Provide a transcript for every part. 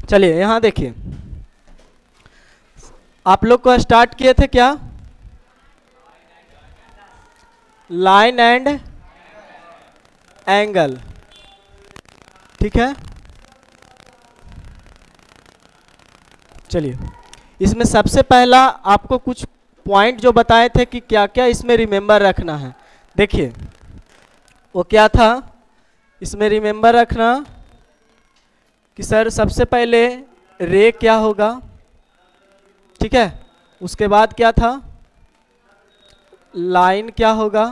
चलिए यहाँ देखिए, आप लोग को स्टार्ट किए थे क्या, लाइन एंड एंगल, ठीक है। चलिए इसमें सबसे पहला आपको कुछ पॉइंट जो बताए थे कि क्या क्या इसमें रिमेंबर रखना है, देखिए वो क्या था। इसमें रिमेंबर रखना कि सर सबसे पहले रे क्या होगा, ठीक है। उसके बाद क्या था, लाइन क्या होगा,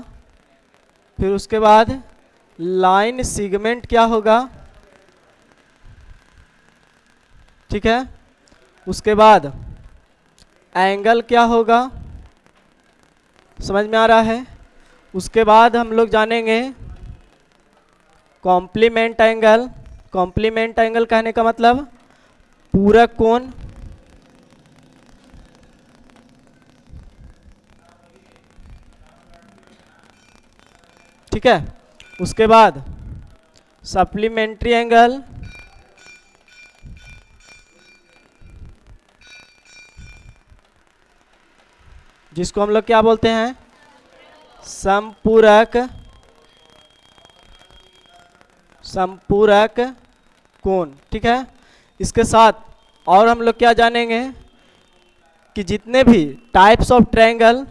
फिर उसके बाद लाइन सेगमेंट क्या होगा, ठीक है। उसके बाद एंगल क्या होगा, समझ में आ रहा है। उसके बाद हम लोग जानेंगे कॉम्प्लीमेंट एंगल। कॉम्प्लीमेंट एंगल कहने का मतलब पूरक कोण, ठीक है। उसके बाद सप्लीमेंट्री एंगल, जिसको हम लोग क्या बोलते हैं, संपूरक कोण, ठीक है। इसके साथ और हम लोग क्या जानेंगे कि जितने भी टाइप्स ऑफ ट्रायंगल,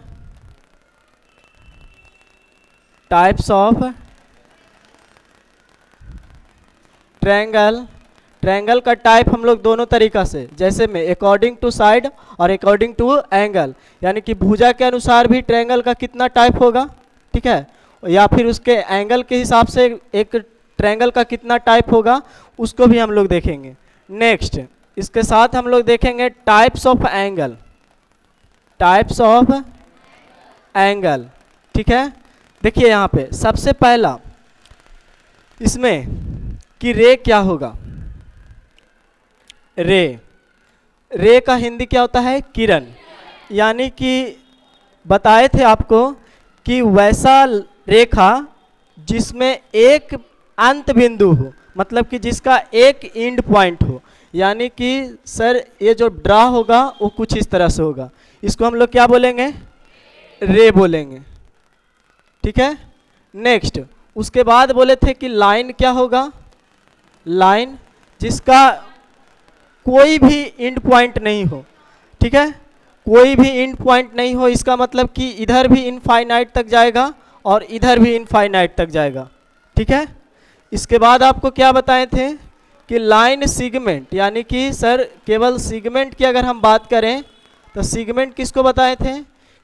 ट्रायंगल का टाइप हम लोग दोनों तरीका से, जैसे में अकॉर्डिंग टू साइड और अकॉर्डिंग टू एंगल, यानी कि भुजा के अनुसार भी ट्रायंगल का कितना टाइप होगा, ठीक है, या फिर उसके एंगल के हिसाब से एक ट्रायंगल का कितना टाइप होगा, उसको भी हम लोग देखेंगे। नेक्स्ट इसके साथ हम लोग देखेंगे टाइप्स ऑफ एंगल, ठीक है। देखिए यहाँ पे सबसे पहला इसमें कि रे क्या होगा, रे का हिंदी क्या होता है, किरण। यानी कि बताए थे आपको कि वैसा रेखा जिसमें एक अंत बिंदु हो, मतलब कि जिसका एक एंड पॉइंट हो, यानी कि सर ये जो ड्रा होगा वो कुछ इस तरह से होगा, इसको हम लोग क्या बोलेंगे, रे बोलेंगे, ठीक है। नेक्स्ट उसके बाद बोले थे कि लाइन क्या होगा, लाइन जिसका कोई भी एंड पॉइंट नहीं हो, ठीक है, कोई भी एंड पॉइंट नहीं हो, इसका मतलब कि इधर भी इनफाइनाइट तक जाएगा और इधर भी इनफाइनाइट तक जाएगा, ठीक है। इसके बाद आपको क्या बताए थे कि लाइन सेगमेंट, यानी कि सर केवल सेगमेंट की अगर हम बात करें तो सेगमेंट किसको बताए थे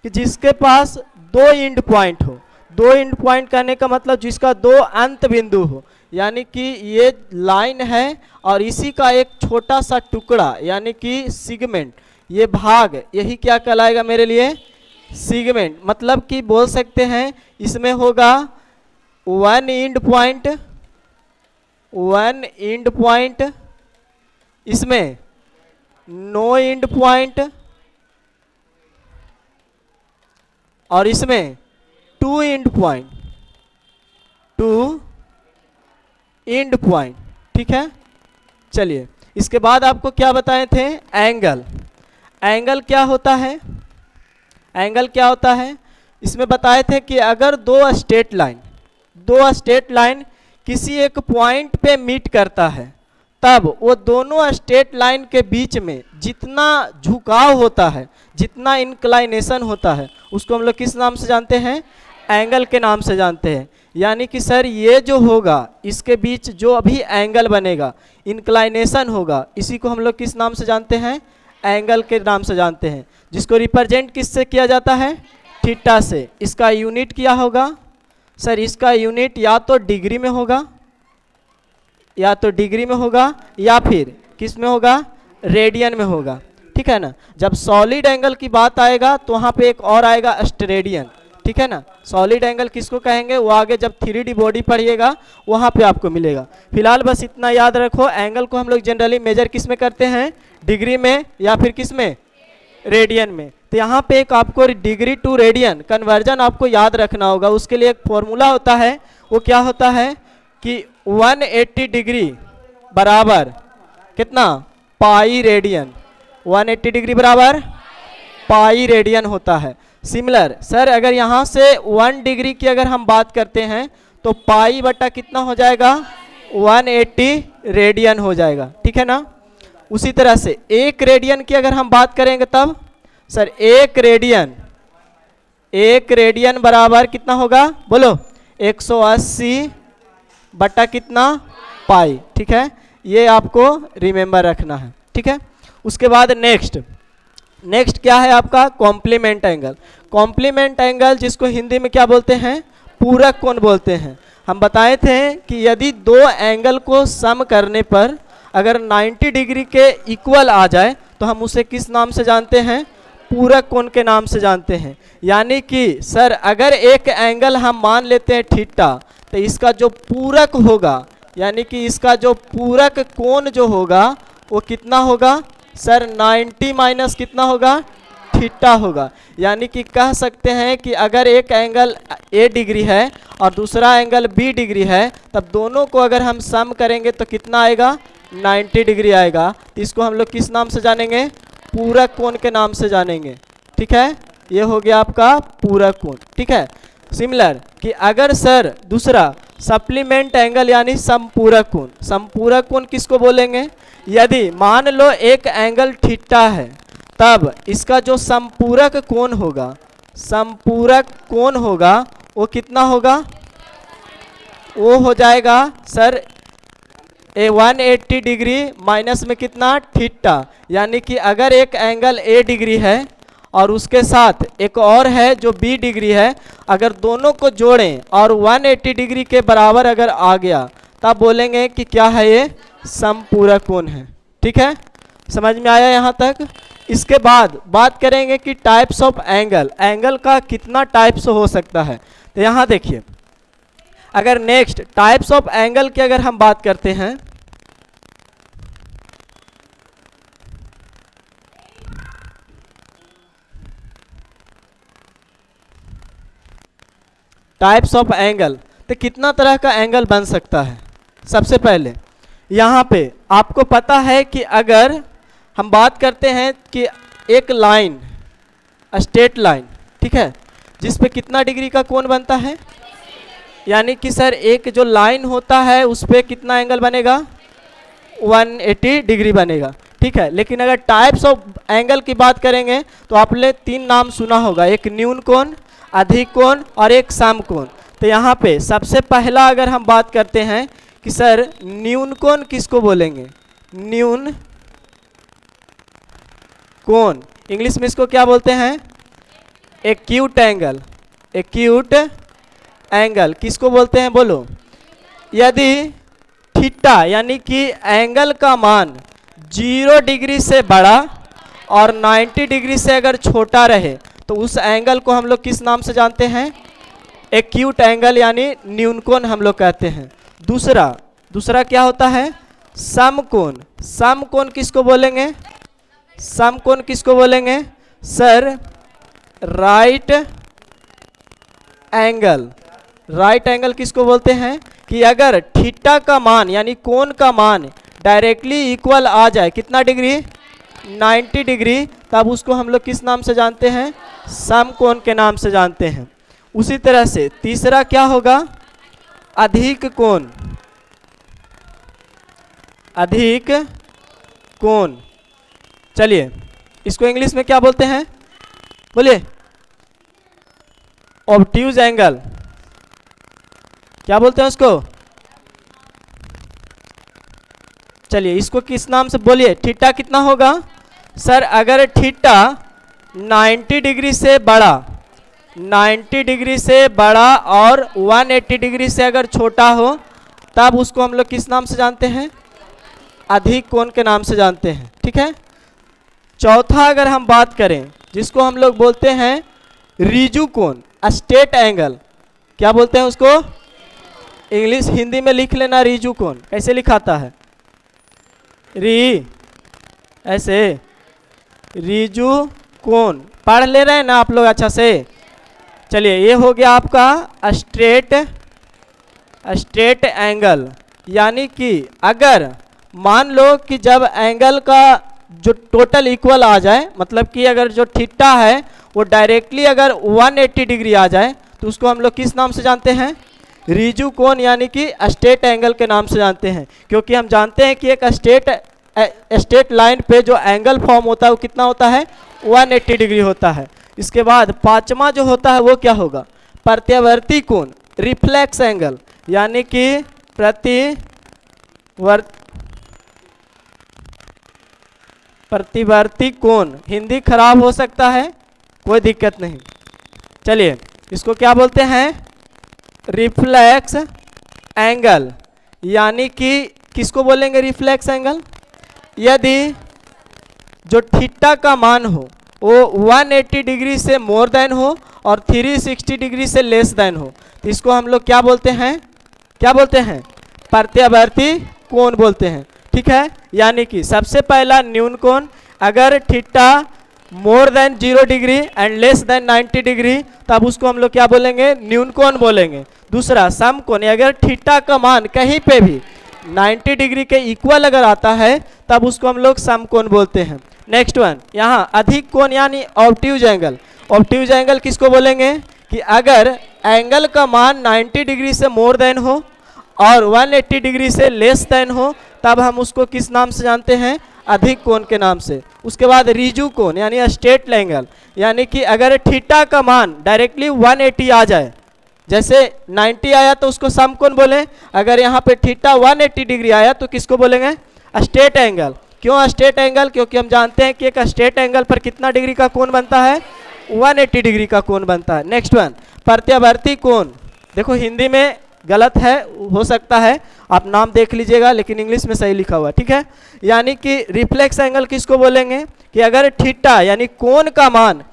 कि जिसके पास दो एंड पॉइंट हो। दो एंड पॉइंट कहने का मतलब जिसका दो अंत बिंदु हो, यानी कि ये लाइन है और इसी का एक छोटा सा टुकड़ा यानी कि सेगमेंट, ये भाग, यही क्या कहलाएगा मेरे लिए, सेगमेंट। मतलब कि बोल सकते हैं इसमें होगा वन एंड पॉइंट, इसमें नो एंड पॉइंट, और इसमें टू एंड पॉइंट, ठीक है। चलिए इसके बाद आपको क्या बताए थे, एंगल क्या होता है, एंगल क्या होता है, इसमें बताए थे कि अगर दो स्ट्रेट लाइन किसी एक पॉइंट पे मीट करता है, तब वो दोनों स्ट्रेट लाइन के बीच में जितना झुकाव होता है, जितना इंक्लाइनेशन होता है, उसको हम लोग किस नाम से जानते हैं, एंगल के नाम से जानते हैं। यानी कि सर ये जो होगा इसके बीच जो अभी एंगल बनेगा, इंक्लाइनेशन होगा, इसी को हम लोग किस नाम से जानते हैं, एंगल के नाम से जानते हैं, जिसको रिप्रेजेंट किससे किया जाता है, थीटा से। इसका यूनिट क्या होगा सर, इसका यूनिट या तो डिग्री में होगा, या फिर किस में होगा, रेडियन में होगा, ठीक है ना। जब सॉलिड एंगल की बात आएगा तो वहाँ पे एक और आएगा स्टेरेडियन, ठीक है ना। सॉलिड एंगल किसको कहेंगे, वो आगे जब 3D बॉडी पढ़िएगा वहाँ पे आपको मिलेगा। फिलहाल बस इतना याद रखो, एंगल को हम लोग जनरली मेजर किस में करते हैं, डिग्री में या फिर किस में, रेडियन में। तो यहाँ पे एक आपको डिग्री टू रेडियन कन्वर्जन आपको याद रखना होगा। उसके लिए एक फॉर्मूला होता है, वो क्या होता है कि 180 डिग्री बराबर कितना, पाई रेडियन। 180 डिग्री बराबर पाई रेडियन होता है। सिमिलर सर अगर यहाँ से 1 डिग्री की अगर हम बात करते हैं तो पाई बटा कितना हो जाएगा, 180 रेडियन हो जाएगा, ठीक है ना। उसी तरह से 1 रेडियन की अगर हम बात करेंगे तब सर 1 रेडियन बराबर कितना होगा, बोलो 180 बटा कितना, पाई, ठीक है। ये आपको रिमेंबर रखना है, ठीक है। उसके बाद नेक्स्ट क्या है आपका कॉम्प्लीमेंट एंगल। कॉम्प्लीमेंट एंगल जिसको हिंदी में क्या बोलते हैं, पूरक कोण बोलते हैं। हम बताए थे कि यदि दो एंगल को सम करने पर अगर 90 डिग्री के इक्वल आ जाए तो हम उसे किस नाम से जानते हैं, पूरक कोण के नाम से जानते हैं। यानी कि सर अगर एक एंगल हम मान लेते हैं थीटा, तो इसका जो पूरक होगा यानी कि इसका जो पूरक कोण जो होगा वो कितना होगा सर, 90 माइनस कितना होगा, थीटा होगा। यानी कि कह सकते हैं कि अगर एक एंगल A डिग्री है और दूसरा एंगल B डिग्री है, तब दोनों को अगर हम सम करेंगे तो कितना आएगा, 90 डिग्री आएगा। तो इसको हम लोग किस नाम से जानेंगे, पूरक कोण के नाम से जानेंगे, ठीक है। ये हो गया आपका पूरक कोण, ठीक है। सिमिलर कि अगर सर दूसरा सप्लीमेंट एंगल यानी समपूरक कोण। समपूरक कोण किसको बोलेंगे, यदि मान लो एक एंगल थीटा है तब इसका जो समपूरक कोण होगा, समपूरक कोण होगा वो कितना होगा, वो हो जाएगा सर 180 डिग्री माइनस में कितना, थीटा। यानी कि अगर एक एंगल A डिग्री है और उसके साथ एक और है जो B डिग्री है, अगर दोनों को जोड़ें और 180 डिग्री के बराबर अगर आ गया तब बोलेंगे कि क्या है, ये समपूरक कोण है, ठीक है। समझ में आया यहाँ तक। इसके बाद बात करेंगे कि टाइप्स ऑफ एंगल, एंगल का कितना टाइप्स हो सकता है। तो यहाँ देखिए अगर नेक्स्ट टाइप्स ऑफ एंगल की अगर हम बात करते हैं, टाइप्स ऑफ एंगल, तो कितना तरह का एंगल बन सकता है। सबसे पहले यहाँ पे आपको पता है कि अगर हम बात करते हैं कि एक लाइन, स्ट्रेट लाइन, ठीक है, जिस पे कितना डिग्री का कोण बनता है, यानी कि सर एक जो लाइन होता है उस पे कितना एंगल बनेगा, 180 डिग्री बनेगा, ठीक है। लेकिन अगर टाइप्स ऑफ एंगल की बात करेंगे तो आपने 3 नाम सुना होगा, एक न्यून कोण, अधिक कोण और एक सम कोण। तो यहाँ पे सबसे पहला अगर हम बात करते हैं कि सर न्यून कोण किसको बोलेंगे, न्यून कोण, इंग्लिश में इसको क्या बोलते हैं, एक्यूट एंगल। एक्यूट एंगल किसको बोलते हैं, बोलो। यदि थीटा यानी कि एंगल का मान 0 डिग्री से बड़ा और 90 डिग्री से अगर छोटा रहे तो उस एंगल को हम लोग किस नाम से जानते हैं, एक्यूट एंगल यानी न्यून कोण हम लोग कहते हैं। दूसरा क्या होता है, सम कोण। सम कोण किसको बोलेंगे, सम कोण किसको बोलेंगे sir, right angle. Right angle किसको बोलते हैं कि अगर थीटा का मान यानी कोण का मान डायरेक्टली इक्वल आ जाए कितना डिग्री, 90 डिग्री, तब उसको हम लोग किस नाम से जानते हैं, सम कोण के नाम से जानते हैं। उसी तरह से तीसरा क्या होगा, अधिक कोण। अधिक कोण, चलिए इसको इंग्लिश में क्या बोलते हैं, बोलिए, ऑब्ट्यूज एंगल। क्या बोलते हैं उसको, चलिए इसको किस नाम से बोलिए, थीटा कितना होगा सर, अगर थीटा 90 डिग्री से बड़ा, 90 डिग्री से बड़ा और 180 डिग्री से अगर छोटा हो तब उसको हम लोग किस नाम से जानते हैं, अधिक कोण के नाम से जानते हैं, ठीक है। चौथा अगर हम बात करें जिसको हम लोग बोलते हैं रिजु कोण, स्ट्रेट एंगल। क्या बोलते हैं उसको, इंग्लिश हिंदी में लिख लेना, रिजु कोण। कैसे लिखाता है, ऐसे, रिजु कोण। पढ़ ले रहे हैं ना आप लोग अच्छा से। चलिए ये हो गया आपका स्ट्रेट एंगल, यानी कि अगर मान लो कि जब एंगल का जो टोटल इक्वल आ जाए, मतलब कि अगर जो थीटा है वो डायरेक्टली अगर 180 डिग्री आ जाए तो उसको हम लोग किस नाम से जानते हैं? रिजु कोण यानी कि स्ट्रेट एंगल के नाम से जानते हैं। क्योंकि हम जानते हैं कि एक स्ट्रेट लाइन पे जो एंगल फॉर्म होता है वो कितना होता है? 180 डिग्री होता है। इसके बाद पांचवा जो होता है वो क्या होगा? प्रत्यावर्ती कोण, रिफ्लेक्स एंगल, यानी कि प्रतिवर्ती कोण। हिंदी खराब हो सकता है, कोई दिक्कत नहीं। चलिए इसको क्या बोलते हैं? रिफ्लेक्स एंगल, यानी कि किसको बोलेंगे रिफ्लेक्स एंगल? यदि जो थीटा का मान हो वो 180 डिग्री से मोर देन हो और 360 डिग्री से लेस देन हो तो इसको हम लोग क्या बोलते हैं? क्या बोलते हैं? प्रत्यावर्ती कोण बोलते हैं। ठीक है, यानी कि सबसे पहला न्यून कोण, अगर theta more than 0 degree and less than 90 degree तब उसको हम लोग क्या बोलेंगे? न्यून कोण बोलेंगे। दूसरा सम कोण, अगर थीटा का मान कहीं पे भी 90 डिग्री के इक्वल अगर आता है तब उसको हम लोग सम कोण बोलते हैं। नेक्स्ट वन, यहाँ अधिक कोण यानी ऑब्ट्यूज एंगल। ऑब्ट्यूज एंगल किसको बोलेंगे? कि अगर एंगल का मान 90 डिग्री से मोर देन हो और 180 डिग्री से लेस देन हो तब हम उसको किस नाम से जानते हैं? अधिक कोण के नाम से। उसके बाद रिजु कोण यानी स्ट्रेट एंगल, यानी कि अगर थीटा का मान डायरेक्टली 180 आ जाए, जैसे 90 आया तो उसको सम कोण बोले, अगर यहाँ पे थीटा 180 डिग्री आया तो किसको बोलेंगे? Straight angle. क्यों स्ट्रेट एंगल? क्योंकि हम जानते हैं कि एक स्ट्रेट एंगल पर कितना डिग्री का कोण बनता है? 180 डिग्री का कोण बनता है। नेक्स्ट वन, प्रत्यावर्ती कोण। देखो हिंदी में गलत है, हो सकता है आप नाम देख लीजिएगा, लेकिन इंग्लिश में सही लिखा हुआ। ठीक है, यानी कि रिफ्लेक्स एंगल किसको बोलेंगे? कि अगर थीटा यानी कोण का मान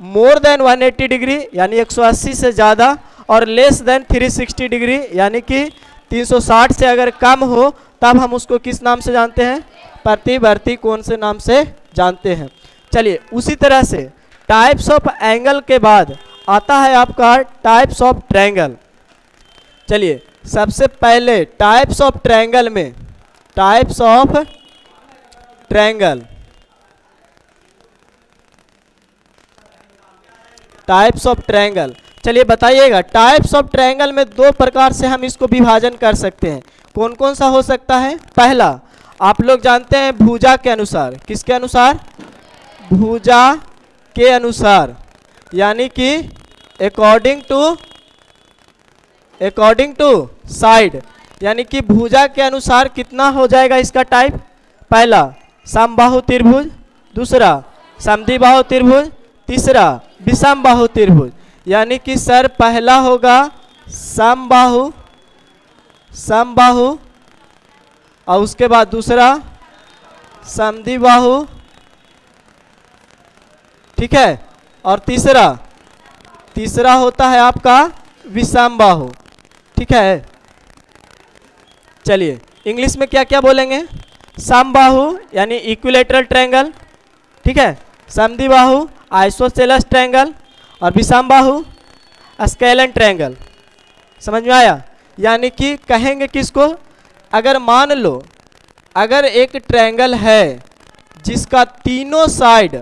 मोर देन 180 डिग्री यानी 180 से ज़्यादा और लेस देन 360 डिग्री यानी कि 360 से अगर कम हो तब हम उसको किस नाम से जानते हैं? प्रतिवर्ती कोण से नाम से जानते हैं। चलिए उसी तरह से टाइप्स ऑफ एंगल के बाद आता है आपका टाइप्स ऑफ ट्रायंगल। चलिए सबसे पहले टाइप्स ऑफ ट्रायंगल में, types of triangle, types of triangle. चलिए बताइएगा, टाइप्स ऑफ ट्रायंगल में दो प्रकार से हम इसको विभाजन कर सकते हैं। कौन कौन सा हो सकता है? पहला आप लोग जानते हैं भुजा के अनुसार। किसके अनुसार? भुजा के अनुसार, यानी कि अकॉर्डिंग टू साइड, यानी कि भुजा के अनुसार कितना हो जाएगा इसका टाइप? पहला समबाहु त्रिभुज, दूसरा समद्विबाहु त्रिभुज, तीसरा विषमबाहु त्रिभुज। यानी कि सर पहला होगा समबाहु और उसके बाद दूसरा समद्विबाहु, ठीक है, और तीसरा होता है आपका विषमबाहु। ठीक है, चलिए इंग्लिश में क्या क्या बोलेंगे? समबाहु यानी इक्विलेटरल ट्रायंगल, ठीक है, समद्विबाहु आइसोसेलेस ट्रायंगल और विषमबाहु स्केलन ट्रायंगल। समझ में आया? यानी कि कहेंगे किसको? अगर मान लो अगर एक ट्रायंगल है जिसका तीनों साइड,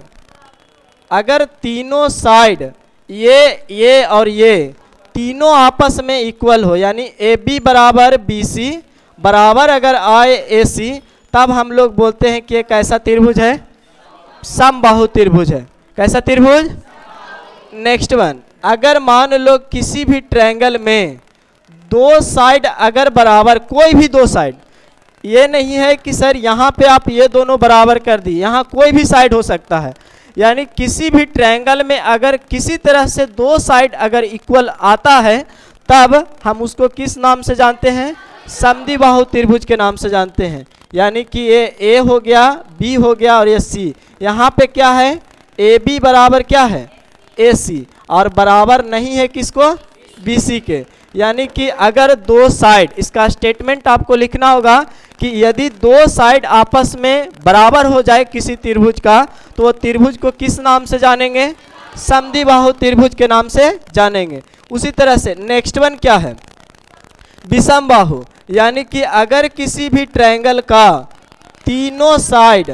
अगर तीनों साइड ये और ये तीनों आपस में इक्वल हो, यानी ए बी बराबर बी सी बराबर अगर आए ए सी, तब हम लोग बोलते हैं कि एक कैसा त्रिभुज है? समबाहु त्रिभुज है। कैसा त्रिभुज? नेक्स्ट वन, अगर मान लो किसी भी ट्रायंगल में दो साइड अगर बराबर, कोई भी दो साइड, ये नहीं है कि सर यहाँ पे आप ये दोनों बराबर कर दी, यहाँ कोई भी साइड हो सकता है। यानी किसी भी ट्रायंगल में अगर किसी तरह से दो साइड अगर इक्वल आता है तब हम उसको किस नाम से जानते हैं? समद्विबाहु त्रिभुज के नाम से जानते हैं। यानी कि ये ए हो गया, बी हो गया और ये सी। यहाँ पे क्या है? ए बी बराबर क्या है? ए सी, और बराबर नहीं है किसको? बी सी के। यानी कि अगर दो साइड, इसका स्टेटमेंट आपको लिखना होगा कि यदि दो साइड आपस में बराबर हो जाए किसी त्रिभुज का तो वो त्रिभुज को किस नाम से जानेंगे? समद्विबाहु त्रिभुज के नाम से जानेंगे। उसी तरह से नेक्स्ट वन क्या है? विषमबाहु, यानी कि अगर किसी भी ट्रायंगल का तीनों साइड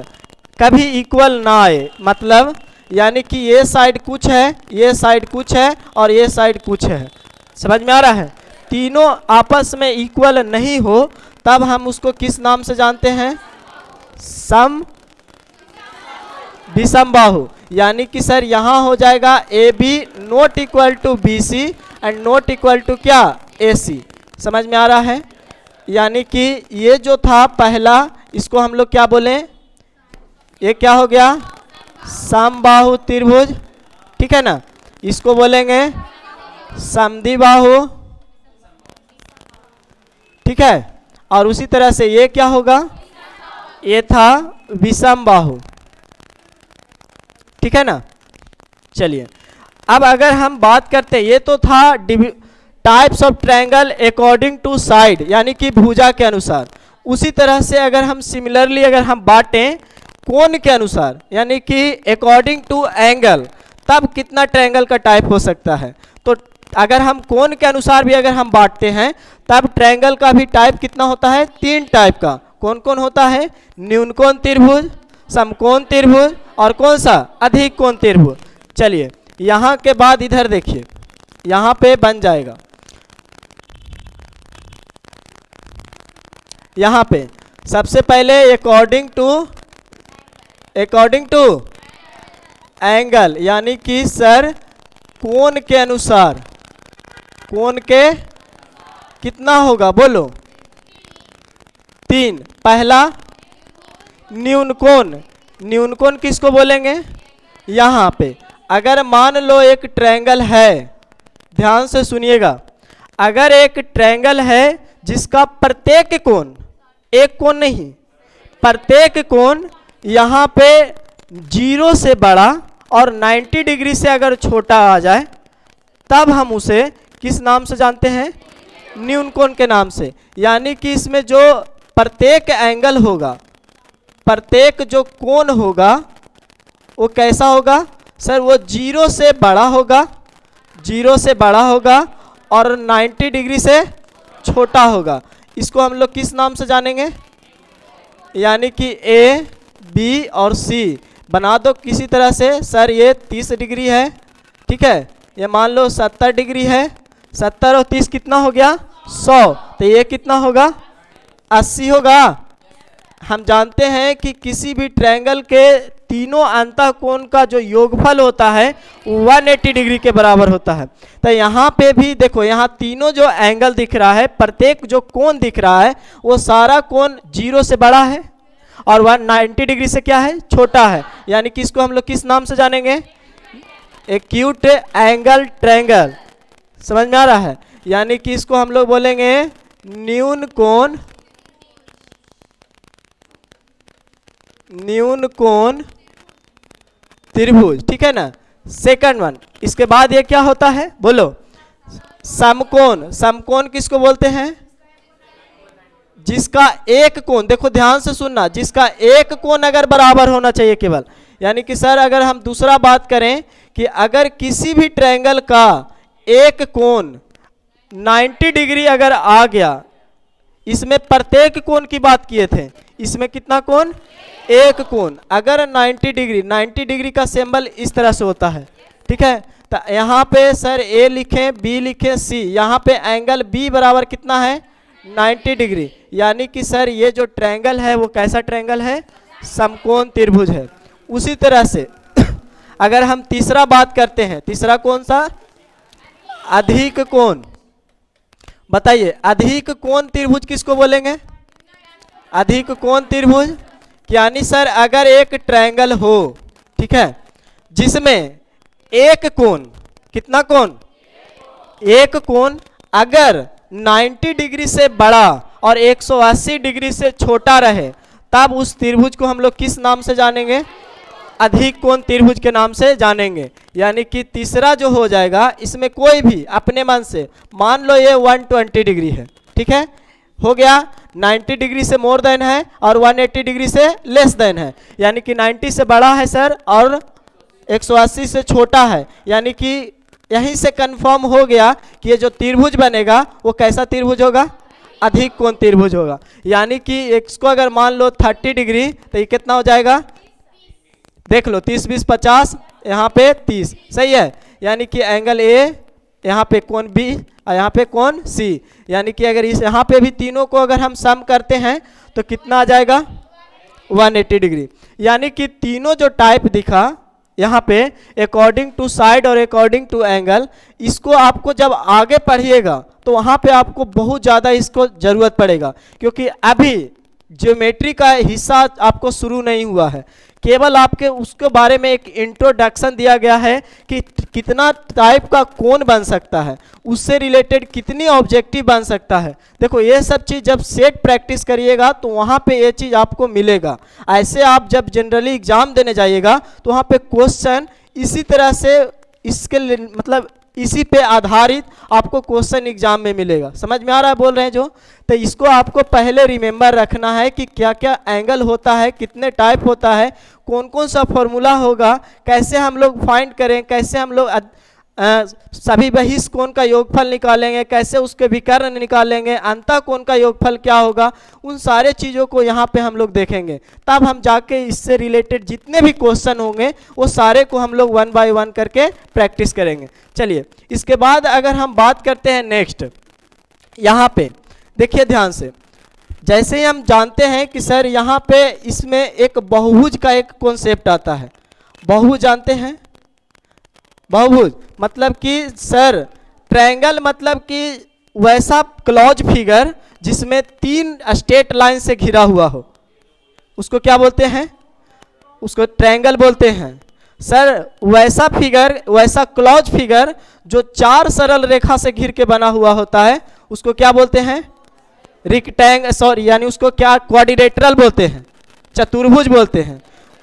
कभी इक्वल ना आए, मतलब यानी कि ये साइड कुछ है, ये साइड कुछ है और ये साइड कुछ है, समझ में आ रहा है, तीनों आपस में इक्वल नहीं हो तब हम उसको किस नाम से जानते हैं? सम विषमबाहु। यानी कि सर यहाँ हो जाएगा A B not equal to B C and not equal to क्या? ए सी। समझ में आ रहा है? यानी कि ये जो था पहला, इसको हम लोग क्या बोले? ये क्या हो गया? समबाहु त्रिभुज, ठीक है ना। इसको बोलेंगे समद्विबाहु, ठीक है। और उसी तरह से ये क्या होगा? ये था विषमबाहु, ठीक है ना। चलिए अब अगर हम बात करते हैं, ये तो था types of triangle according to side, यानी कि भुजा के अनुसार। उसी तरह से अगर हम सिमिलरली अगर हम बांटें कोण के अनुसार, यानी कि अकॉर्डिंग टू एंगल, तब कितना ट्रायंगल का टाइप हो सकता है। तो अगर हम कोण के अनुसार भी अगर हम बांटते हैं तब ट्रायंगल का भी टाइप कितना होता है? 3 टाइप का। कौन कौन होता है? न्यून कोण त्रिभुज, समकोण त्रिभुज और कौन सा? अधिक कोण त्रिभुज। चलिए यहाँ के बाद इधर देखिए, यहाँ पे बन जाएगा, यहाँ पे सबसे पहले अकॉर्डिंग टू एंगल, यानी कि सर कोण के अनुसार, कोण के कितना होगा बोलो? 3। पहला न्यून कोण, न्यून कोण किसको बोलेंगे? यहाँ पे अगर मान लो एक ट्रायंगल है, ध्यान से सुनिएगा, अगर एक ट्रायंगल है जिसका प्रत्येक कोण, एक कोण नहीं, प्रत्येक कोण यहाँ पे 0 से बड़ा और 90 डिग्री से अगर छोटा आ जाए तब हम उसे किस नाम से जानते हैं? न्यून कोण के नाम से। यानी कि इसमें जो प्रत्येक एंगल होगा, प्रत्येक जो कोण होगा वो कैसा होगा? सर वो 0 से बड़ा होगा, 0 से बड़ा होगा और 90 डिग्री से छोटा होगा। इसको हम लोग किस नाम से जानेंगे? यानी कि ए बी और सी बना दो किसी तरह से। सर ये 30 डिग्री है, ठीक है, ये मान लो 70 डिग्री है, 70 और 30 कितना हो गया? 100। तो ये कितना होगा? 80 होगा। हम जानते हैं कि किसी भी ट्रायंगल के तीनों अंतःकोण का जो योगफल होता है 180 डिग्री के बराबर होता है। तो यहाँ पे भी देखो, यहाँ तीनों जो एंगल दिख रहा है, प्रत्येक जो कोण दिख रहा है वो सारा कोण 0 से बड़ा है और 190 डिग्री से क्या है? छोटा है। यानी कि इसको हम लोग किस नाम से जानेंगे? Acute angle triangle. समझ में आ रहा है? यानी कि इसको हम लोग बोलेंगे न्यून कोण त्रिभुज, ठीक है ना। सेकंड वन, इसके बाद ये क्या होता है बोलो? समकोण। समकोण किसको बोलते हैं? जिसका एक कोण, देखो ध्यान से सुनना, जिसका एक कोण अगर बराबर होना चाहिए केवल। यानी कि सर अगर हम दूसरा बात करें कि अगर किसी भी ट्रायंगल का एक कोण 90 डिग्री अगर आ गया, इसमें प्रत्येक कोण की बात किए थे, इसमें कितना कोण? एक कोण। अगर 90 डिग्री का सिंबल इस तरह से होता है, ठीक है। तो यहाँ पे सर ए लिखें, बी लिखें, सी, यहाँ पे एंगल बी बराबर कितना है? 90 डिग्री। यानी कि सर ये जो ट्रायंगल है वो कैसा ट्रायंगल है? समकोण त्रिभुज है। उसी तरह से अगर हम तीसरा बात करते हैं, तीसरा कौन सा? अधिक कोण। बताइए अधिक कोण त्रिभुज किसको बोलेंगे? अधिक कोण त्रिभुज। यानी सर अगर एक ट्रायंगल हो, ठीक है, जिसमें एक कोण, कितना कोण? एक कोण अगर 90 डिग्री से बड़ा और 180 डिग्री से छोटा रहे तब उस त्रिभुज को हम लोग किस नाम से जानेंगे? अधिक कोण त्रिभुज के नाम से जानेंगे। यानी कि तीसरा जो हो जाएगा, इसमें कोई भी अपने मन से, मान लो ये 120 डिग्री है, ठीक है, हो गया, 90 डिग्री से मोर देन है और 180 डिग्री से लेस देन है। यानी कि 90 से बड़ा है सर और 180 से छोटा है। यानी कि यहीं से कंफर्म हो गया कि ये जो त्रिभुज बनेगा वो कैसा त्रिभुज होगा? अधिक कोण त्रिभुज होगा। यानी कि इसको अगर मान लो 30 डिग्री तो ये कितना हो जाएगा, देख लो 30 20 50, यहाँ पे 30, सही है। यानी कि एंगल ए, यहाँ पे कोण बी और यहाँ पे कोण सी, यानी कि अगर इस यहाँ पे भी तीनों को अगर हम सम करते हैं तो कितना आ जाएगा 180 डिग्री। यानी कि तीनों जो टाइप दिखा यहाँ पे अकॉर्डिंग टू साइड और अकॉर्डिंग टू एंगल, इसको आपको जब आगे पढ़िएगा तो वहाँ पे आपको बहुत ज़्यादा इसको ज़रूरत पड़ेगा, क्योंकि अभी ज्योमेट्री का हिस्सा आपको शुरू नहीं हुआ है। केवल आपके उसके बारे में एक इंट्रोडक्शन दिया गया है कि कितना टाइप का कोण बन सकता है, उससे रिलेटेड कितनी ऑब्जेक्टिव बन सकता है। देखो ये सब चीज़ जब सेट प्रैक्टिस करिएगा तो वहाँ पे ये चीज़ आपको मिलेगा। ऐसे आप जब जनरली एग्जाम देने जाइएगा तो वहाँ पे क्वेश्चन इसी तरह से इसके मतलब इसी पे आधारित आपको क्वेश्चन एग्जाम में मिलेगा। समझ में आ रहा है बोल रहे हैं जो? तो इसको आपको पहले रिमेंबर रखना है कि क्या क्या एंगल होता है, कितने टाइप होता है, कौन कौन सा फॉर्मूला होगा, कैसे हम लोग फाइंड करें, कैसे हम लोग सभी बहिष कोण का योगफल निकालेंगे, कैसे उसके विकर्ण निकालेंगे, अंतः कोण का योगफल क्या होगा, उन सारे चीज़ों को यहाँ पे हम लोग देखेंगे। तब हम जाके इससे रिलेटेड जितने भी क्वेश्चन होंगे वो सारे को हम लोग 1 बाय 1 करके प्रैक्टिस करेंगे। चलिए इसके बाद अगर हम बात करते हैं नेक्स्ट, यहाँ पे देखिए ध्यान से, जैसे ही हम जानते हैं कि सर यहाँ पे इसमें एक बहुभुज का एक कॉन्सेप्ट आता है। बहुभुज जानते हैं? बहुभुज मतलब कि सर ट्रायंगल मतलब कि वैसा क्लोज फिगर जिसमें 3 स्ट्रेट लाइन से घिरा हुआ हो, उसको क्या बोलते हैं? उसको ट्रायंगल बोलते हैं। सर वैसा फिगर, वैसा क्लोज फिगर जो 4 सरल रेखा से घिर के बना हुआ होता है, उसको क्या बोलते हैं? सॉरी यानी उसको क्या क्वाड्रिलेटरल बोलते हैं, चतुर्भुज बोलते हैं।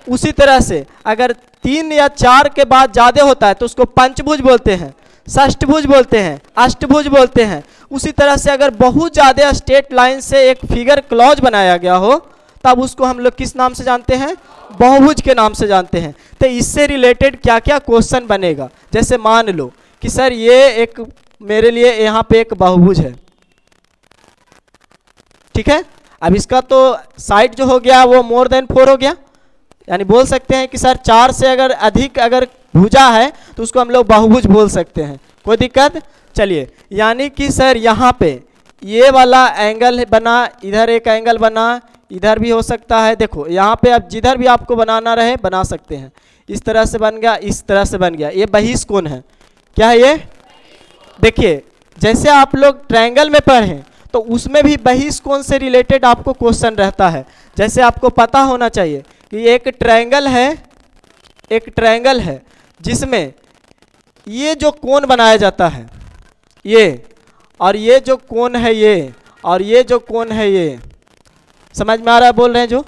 उसी तरह से अगर 3 या 4 के बाद ज़्यादा होता है तो उसको पंचभुज बोलते हैं, षष्ठभुज बोलते हैं, अष्टभुज बोलते हैं। उसी तरह से अगर बहुत ज़्यादा स्ट्रेट लाइन से एक फिगर क्लोज बनाया गया हो तब उसको हम लोग किस नाम से जानते हैं? बहुभुज के नाम से जानते हैं। तो इससे रिलेटेड क्या क्या क्वेश्चन बनेगा, जैसे मान लो कि सर ये एक मेरे लिए यहाँ पे एक बहुभुज है, ठीक है। अब इसका तो साइड जो हो गया वो मोर देन 4 हो गया, यानी बोल सकते हैं कि सर 4 से अगर अधिक अगर भुजा है तो उसको हम लोग बहुभुज बोल सकते हैं, कोई दिक्कत? चलिए यानी कि सर यहाँ पे ये वाला एंगल बना, इधर एक एंगल बना, इधर भी हो सकता है। देखो यहाँ पे अब जिधर भी आपको बनाना रहे बना सकते हैं। इस तरह से बन गया, इस तरह से बन गया, ये बहिष कोण है। क्या है ये? देखिए जैसे आप लोग ट्रायंगल में पढ़ें तो उसमें भी बहिष कोण से रिलेटेड आपको क्वेश्चन रहता है। जैसे आपको पता होना चाहिए कि एक ट्रायंगल है, एक ट्रायंगल है जिसमें ये जो कोण बनाया जाता है ये, और ये जो कोण है ये, और ये जो कोण है ये, समझ में आ रहा है बोल रहे हैं जो?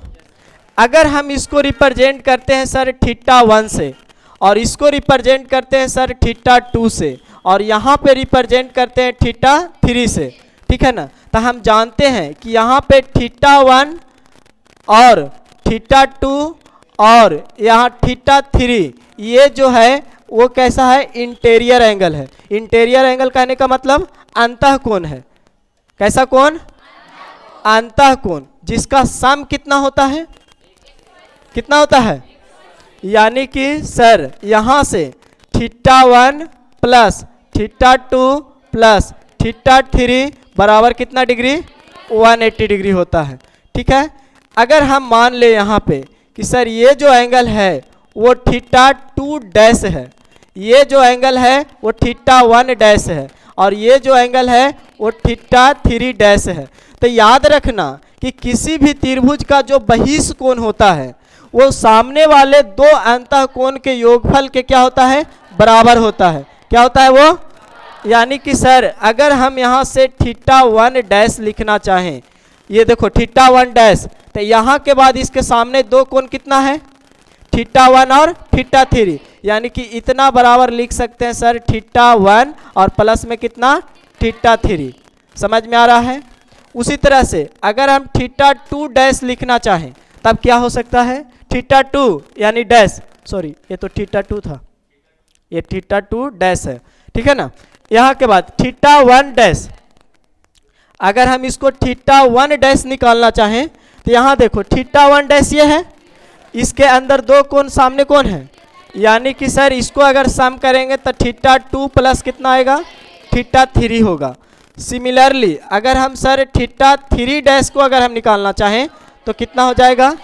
अगर हम इसको रिप्रेजेंट करते हैं सर θ1 से, और इसको रिप्रेजेंट करते हैं सर θ2 से, और यहाँ पे रिप्रेजेंट करते हैं θ3 से, ठीक है ना, तो हम जानते हैं कि यहाँ पे θ1 और θ2 और यहाँ θ3 ये जो है वो कैसा है? इंटीरियर एंगल है। इंटीरियर एंगल कहने का मतलब अंतः कोण है। कैसा कोण? अंतः कोण, जिसका सम कितना होता है? कितना होता है? यानी कि सर यहाँ से θ1 प्लस θ2 प्लस θ3 बराबर कितना डिग्री? 180 डिग्री होता है, ठीक है। अगर हम मान ले यहाँ पे कि सर ये जो एंगल है वो θ2 डैश है, ये जो एंगल है वो θ1 डैश है, और ये जो एंगल है वो θ3 डैश है, तो याद रखना कि किसी भी त्रिभुज का जो बहिष कोण होता है वो सामने वाले 2 अंतः कोण के योगफल के क्या होता है? बराबर होता है। क्या होता है वो? यानी कि सर अगर हम यहाँ से θ1 डैश लिखना चाहें, ये देखो θ1 डैश, तो यहाँ के बाद इसके सामने 2 कोण कितना है? θ1 और θ3, यानी कि इतना बराबर लिख सकते हैं सर θ1 और प्लस में कितना? θ3। समझ में आ रहा है? उसी तरह से अगर हम θ2 डैश लिखना चाहें तब क्या हो सकता है? θ2 यानी डैश, सॉरी ये तो θ2 था, ये θ2 डैश है, ठीक है ना। यहाँ के बाद θ1 डैश, अगर हम इसको थीटा 1 डैश निकालना चाहें तो यहाँ देखो थीटा 1 डैश ये है, इसके अंदर दो कोण सामने कौन है, यानी कि सर इसको अगर सम करेंगे तो थीटा 2 प्लस कितना आएगा, थीटा 3 होगा। सिमिलरली अगर हम सर थीटा 3 डैश को अगर हम निकालना चाहें तो कितना हो जाएगा,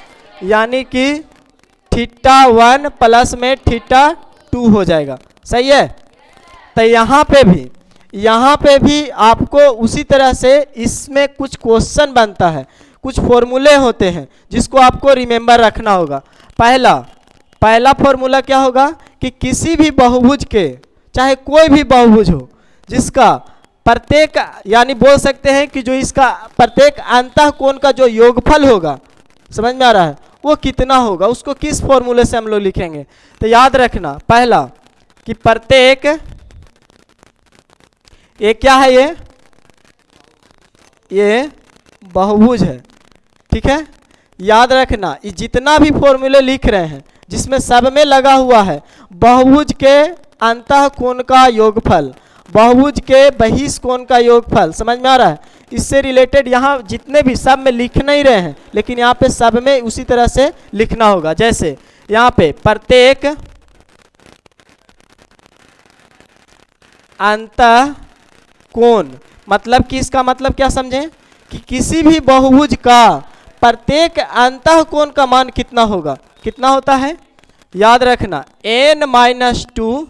यानी कि थीटा 1 प्लस में थीटा 2 हो जाएगा। सही है। तो यहाँ पे भी आपको उसी तरह से इसमें कुछ क्वेश्चन बनता है, कुछ फॉर्मूले होते हैं जिसको आपको रिमेंबर रखना होगा। पहला फॉर्मूला क्या होगा कि किसी भी बहुभुज के, चाहे कोई भी बहुभुज हो, जिसका प्रत्येक यानी बोल सकते हैं कि जो इसका प्रत्येक अंतःकोण का जो योगफल होगा, समझ में आ रहा है, वो कितना होगा, उसको किस फॉर्मूले से हम लोग लिखेंगे। तो याद रखना पहला कि प्रत्येक, ये क्या है, ये बहुभुज है। ठीक है, याद रखना ये जितना भी फॉर्मूले लिख रहे हैं जिसमें सब में लगा हुआ है बहुभुज के अंतःकोण का योगफल, बहुभुज के बहिष्कोण का योगफल। समझ में आ रहा है। इससे रिलेटेड यहाँ जितने भी सब में लिख नहीं रहे हैं, लेकिन यहाँ पे सब में उसी तरह से लिखना होगा। जैसे यहाँ पे प्रत्येक अंतःकोण, मतलब कि इसका मतलब क्या समझें कि किसी भी बहुभुज का प्रत्येक अंतःकोण का मान कितना होगा, कितना होता है, याद रखना n-2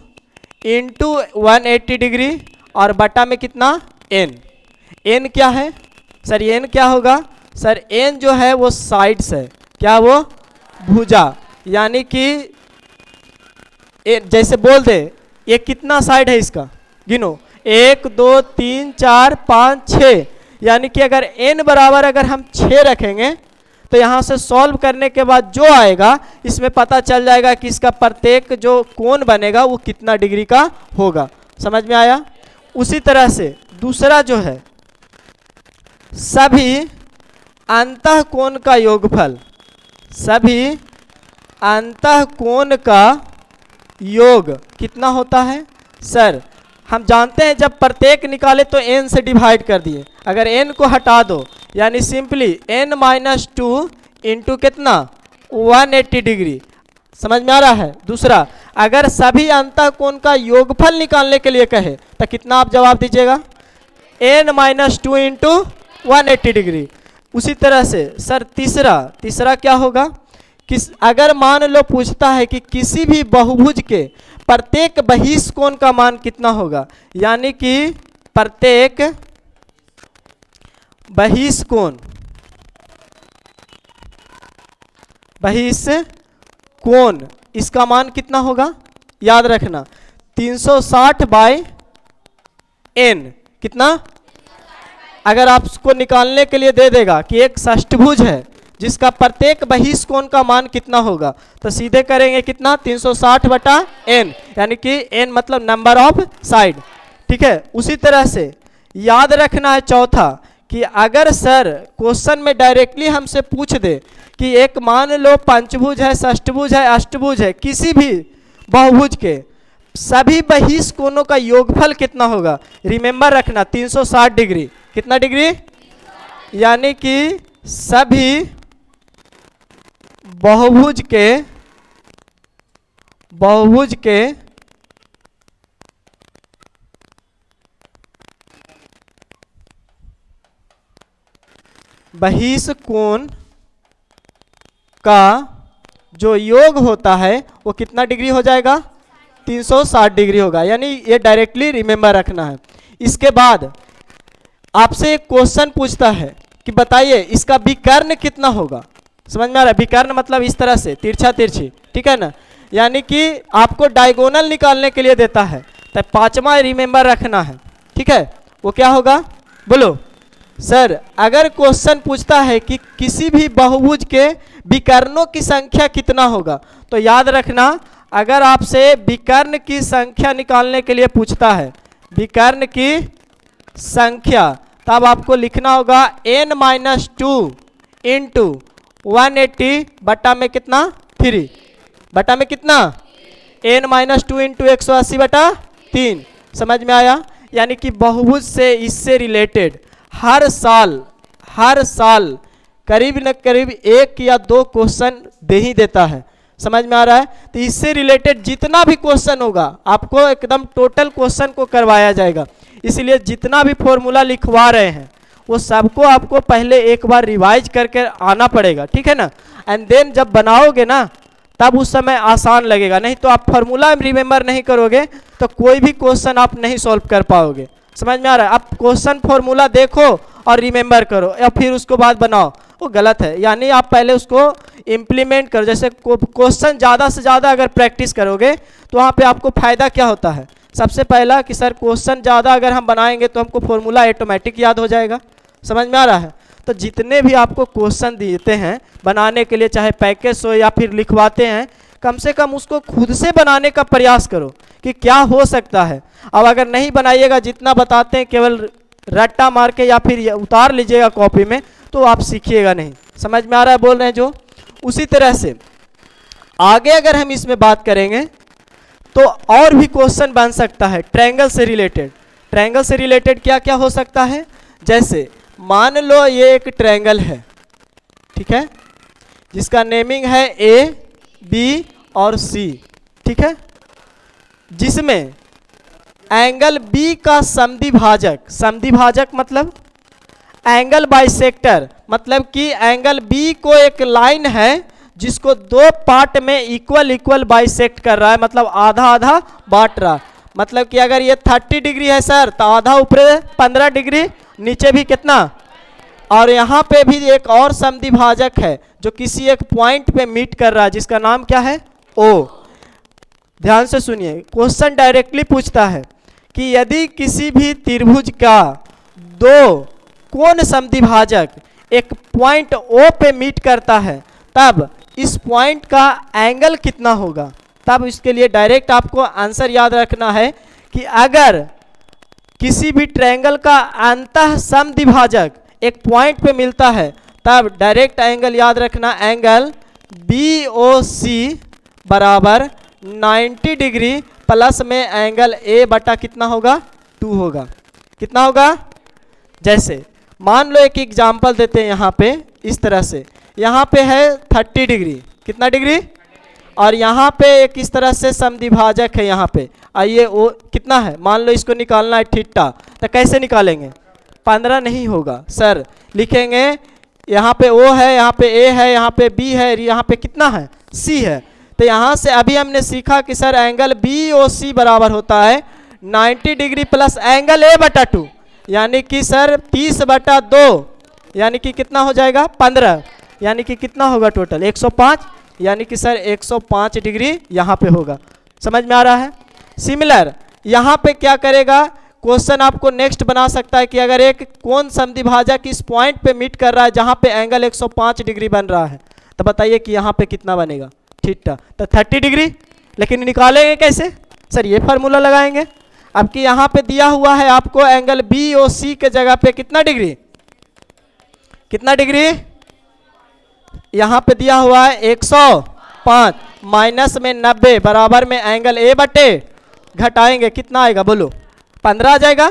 इंटू 180 डिग्री और बटा में कितना n क्या है सर, n क्या होगा सर, n जो है वो साइड्स है, क्या वो भुजा, यानी कि जैसे बोल दे ये कितना साइड है इसका, गिनो 1 2 3 4 5 6, यानी कि अगर n बराबर अगर हम 6 रखेंगे तो यहाँ से सॉल्व करने के बाद जो आएगा इसमें पता चल जाएगा कि इसका प्रत्येक जो कोण बनेगा वो कितना डिग्री का होगा। समझ में आया। उसी तरह से दूसरा जो है सभी अंतःकोण का योगफल, सभी अंतःकोण का योग कितना होता है सर, हम जानते हैं जब प्रत्येक निकाले तो n से डिवाइड कर दिए, अगर n को हटा दो यानी सिंपली n-2 इंटू कितना 180 डिग्री। समझ में आ रहा है। दूसरा अगर सभी अंतःकोण का योगफल निकालने के लिए कहे तो कितना आप जवाब दीजिएगा, n-2 इंटू 180 डिग्री। उसी तरह से सर तीसरा क्या होगा, अगर मान लो पूछता है कि किसी भी बहुभुज के प्रत्येक बहिष्कोण का मान कितना होगा, यानी कि प्रत्येक बहिष्कोण इसका मान कितना होगा, याद रखना 360 बाय n, कितना, अगर आप उसको निकालने के लिए दे देगा कि एक षष्ठभुज है जिसका प्रत्येक बहिष्कोण का मान कितना होगा, तो सीधे करेंगे कितना 360 बटा n, यानी कि n मतलब नंबर ऑफ साइड। ठीक है। उसी तरह से याद रखना है चौथा कि अगर सर क्वेश्चन में डायरेक्टली हमसे पूछ दे कि एक मान लो पंचभुज है, षष्ठभुज है, अष्टभुज है, किसी भी बहुभुज के सभी बहिष्कोणों का योगफल कितना होगा, रिमेंबर रखना 360 डिग्री, कितना डिग्री, यानी कि सभी बहुभुज के बहिष्कोण का जो योग होता है वो कितना डिग्री हो जाएगा, 360 डिग्री होगा, यानी ये डायरेक्टली रिमेंबर रखना है। इसके बाद आपसे एक क्वेश्चन पूछता है कि बताइए इसका विकर्ण कितना होगा। समझ में आ रहा है। विकर्ण मतलब इस तरह से तिरछा तिरछी, ठीक है ना, यानी कि आपको डायगोनल निकालने के लिए देता है, तो पांचवा रिमेंबर रखना है। ठीक है, वो क्या होगा बोलो सर। अगर क्वेश्चन पूछता है कि किसी भी बहुभुज के विकर्णों की संख्या कितना होगा, तो याद रखना अगर आपसे विकर्ण की संख्या निकालने के लिए पूछता है, विकर्ण की संख्या, तब आपको लिखना होगा n-2 इंटू 180 बटा में कितना 3, बटा में कितना n-2 इंटू 180 बटा 3। समझ में आया। यानी कि बहुभुज से इससे रिलेटेड हर साल करीब न करीब 1 या 2 क्वेश्चन दे ही देता है। समझ में आ रहा है? तो इससे रिलेटेड जितना भी क्वेश्चन होगा आपको एकदम टोटल क्वेश्चन को करवाया जाएगा। इसलिए जितना भी फॉर्मूला लिखवा रहे हैं वो सबको आपको पहले एक बार रिवाइज करके आना पड़ेगा, ठीक है ना। एंड देन जब बनाओगे ना तब उस समय आसान लगेगा, नहीं तो आप फार्मूला रिमेंबर नहीं करोगे तो कोई भी क्वेश्चन आप नहीं सॉल्व कर पाओगे। समझ में आ रहा है? आप क्वेश्चन फार्मूला देखो और रिमेंबर करो या फिर उसको बाद बनाओ, वो गलत है। यानी आप पहले उसको इम्प्लीमेंट करो। जैसे क्वेश्चन ज़्यादा से ज़्यादा अगर प्रैक्टिस करोगे तो वहाँ पे आपको फ़ायदा क्या होता है? सबसे पहला कि सर क्वेश्चन ज़्यादा अगर हम बनाएंगे तो हमको फॉर्मूला ऑटोमेटिक याद हो जाएगा। समझ में आ रहा है? तो जितने भी आपको क्वेश्चन देते हैं बनाने के लिए, चाहे पैकेज हो या फिर लिखवाते हैं, कम से कम उसको खुद से बनाने का प्रयास करो कि क्या हो सकता है। अब अगर नहीं बनाइएगा, जितना बताते हैं केवल रट्टा मार के या फिर उतार लीजिएगा कॉपी में, तो आप सीखिएगा नहीं। समझ में आ रहा है बोल रहे हैं जो? उसी तरह से आगे अगर हम इसमें बात करेंगे तो और भी क्वेश्चन बन सकता है ट्रायंगल से रिलेटेड। ट्रायंगल से रिलेटेड क्या क्या हो सकता है? जैसे मान लो ये एक ट्रायंगल है, ठीक है, जिसका नेमिंग है ए बी और सी, ठीक है, जिसमें एंगल बी का समद्विभाजक, समद्विभाजक मतलब एंगल बाइसेक्टर, मतलब कि एंगल बी को एक लाइन है जिसको 2 पार्ट में इक्वल इक्वल बाइसेक्ट कर रहा है, मतलब आधा आधा बांट रहा। मतलब कि अगर ये 30 डिग्री है सर तो आधा ऊपर 15 डिग्री, नीचे भी कितना, और यहाँ पे भी एक और समद्विभाजक है जो किसी एक पॉइंट पे मीट कर रहा है जिसका नाम क्या है? ओ। ध्यान से सुनिए, क्वेश्चन डायरेक्टली पूछता है कि यदि किसी भी त्रिभुज का 2 कोण समद्विभाजक एक पॉइंट ओ पे मीट करता है तब इस पॉइंट का एंगल कितना होगा। तब इसके लिए डायरेक्ट आपको आंसर याद रखना है कि अगर किसी भी ट्रायंगल का अंतः समद्विभाजक एक पॉइंट पे मिलता है तब डायरेक्ट एंगल याद रखना, एंगल बी ओ सी बराबर 90 डिग्री प्लस में एंगल ए बटा कितना होगा? 2 होगा। कितना होगा? जैसे मान लो एक एग्जाम्पल देते हैं यहाँ पे इस तरह से, यहाँ पे है 30 डिग्री, कितना डिग्री, और यहाँ पे एक इस तरह से समद्विभाजक है यहाँ पे, आइए वो कितना है, मान लो इसको निकालना है थीटा, तो कैसे निकालेंगे? 15 नहीं होगा सर, लिखेंगे यहाँ पे ओ है, यहाँ पे ए है, यहाँ पे बी है, यहाँ पे कितना है? सी है। तो यहाँ से अभी हमने सीखा कि सर एंगल बी ओ सी बराबर होता है 90 डिग्री प्लस एंगल ए बटा 2, यानी कि सर 30 बटा 2, यानी कि कितना हो जाएगा? 15, यानी कि कितना होगा टोटल? 105, यानी कि सर 105 डिग्री यहाँ पे होगा। समझ में आ रहा है? सिमिलर यहाँ पे क्या करेगा, क्वेश्चन आपको नेक्स्ट बना सकता है कि अगर एक कोण समद्विभाजक इस पॉइंट पे मीट कर रहा है जहाँ पे एंगल 105 डिग्री बन रहा है, तो बताइए कि यहाँ पे कितना बनेगा? थीटा, तो 30 डिग्री। लेकिन निकालेंगे कैसे? सर ये फार्मूला लगाएंगे। अब कि यहाँ पे दिया हुआ है आपको एंगल बी ओ सी के जगह पे कितना डिग्री, कितना डिग्री यहाँ पे दिया हुआ है 105 माइनस में 90 बराबर में एंगल ए बटे, घटाएंगे कितना आएगा बोलो? 15 आ जाएगा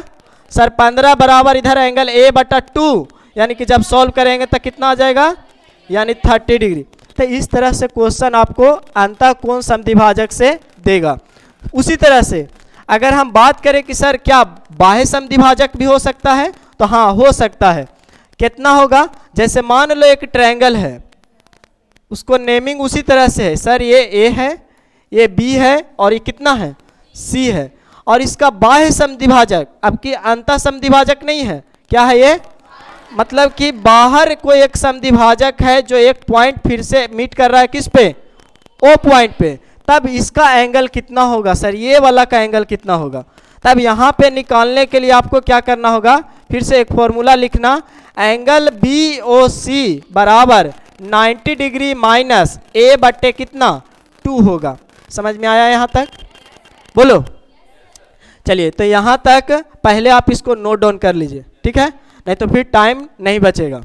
सर। 15 बराबर इधर एंगल ए बटा 2, यानी कि जब सॉल्व करेंगे तो कितना आ जाएगा? यानी 30 डिग्री। तो इस तरह से क्वेश्चन आपको अंतः कोण समद्विभाजक से देगा। उसी तरह से अगर हम बात करें कि सर क्या बाह्य समद्विभाजक भी हो सकता है, तो हाँ हो सकता है। कितना होगा? जैसे मान लो एक ट्रायंगल है, उसको नेमिंग उसी तरह से है, सर ये ए है, ये बी है और ये कितना है? सी है, और इसका बाह्य समद्विभाजक, अब की अंतः समद्विभाजक नहीं है, क्या है ये? मतलब कि बाहर कोई एक समद्विभाजक है जो एक पॉइंट फिर से मीट कर रहा है किस पे? ओ पॉइंट पे। तब इसका एंगल कितना होगा सर? ये वाला का एंगल कितना होगा? तब यहाँ पे निकालने के लिए आपको क्या करना होगा? फिर से एक फॉर्मूला लिखना, एंगल बी ओ सी बराबर 90 डिग्री माइनस ए बटे कितना? 2 होगा। समझ में आया यहाँ तक? बोलो। चलिए तो यहाँ तक पहले आप इसको नोट डाउन कर लीजिए, ठीक है, नहीं तो फिर टाइम नहीं बचेगा।